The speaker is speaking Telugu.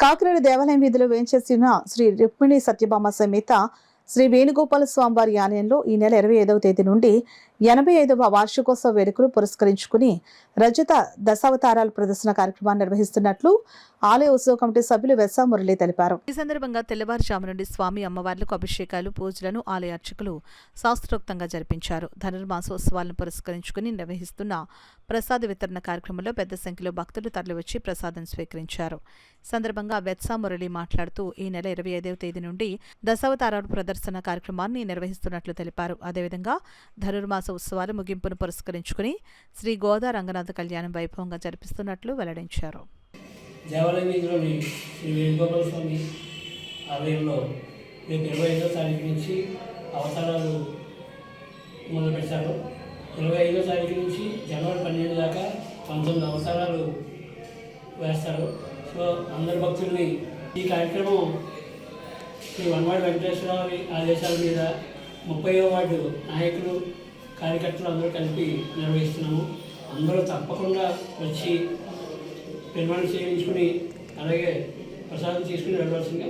కాకినాడ దేవాలయం వీధిలో వేంచేసిన శ్రీ రుక్మిణి సత్యభామ సమేత శ్రీ వేణుగోపాల స్వామివారి ఆలయంలో ఈ నెల 25వ తేదీ నుండి 85వ వార్షికోత్సవ వేడుకలు పురస్కరించుకుని రజత దశావతారాల ప్రదర్శన కార్యక్రమాన్ని నిర్వహిస్తున్నట్లు ఆలయ ఉత్సవ కమిటీ సభ్యులు వెస్సా మురళి తెలిపారు. ఈ సందర్భంగా తెల్లవారుజాము నుండి స్వామి అమ్మవార్లకు అభిషేకాలు పూజలను ఆలయ అర్చకులు శాస్త్రోక్తంగా జరిపించారు. ధనుర్మాసోత్సవాలను పురస్కరించుకుని నిర్వహిస్తున్న ప్రసాద వితరణ కార్యక్రమంలో పెద్ద సంఖ్యలో భక్తులు తరలివచ్చి ప్రసాదం స్వీకరించారు. సందర్భంగా వెస్సా మురళి మాట్లాడుతూ ఈ నెల 25వ తేదీ నుండి దశావతారాల ప్రదర్శన కార్యక్రమాన్ని నిర్వహిస్తున్నట్లు తెలిపారు. అదేవిధంగా ధనుర్మాస ఉత్సవాల ముగింపును పురస్కరించుకుని శ్రీ గోదా రంగనాథ కళ్యాణం వైభవంగా జరిపిస్తున్నట్లు వెల్లడించారు. దేవాలయం వీధిలోని శ్రీ వేణుగోపాల స్వామి ఆలయంలో రేపు 25వ తారీఖు నుంచి అవతారాలు మొదలుపెట్టారు. 25వ తారీఖు నుంచి జనవరి 12 దాకా 19 అవతారాలు వేస్తారు. సో అందరి భక్తుల్ని ఈ కార్యక్రమం శ్రీ వనవాడి వెంకటేశ్వరరావు ఆదేశాల మీద 30వ వార్డు నాయకులు కార్యకర్తలు అందరూ కలిపి నిర్వహిస్తున్నాము. అందరూ తప్పకుండా వచ్చి పెరుమాళ్ చేయించుకుని అలాగే ప్రసాదం తీసుకుని వెళ్ళవలసిందిగా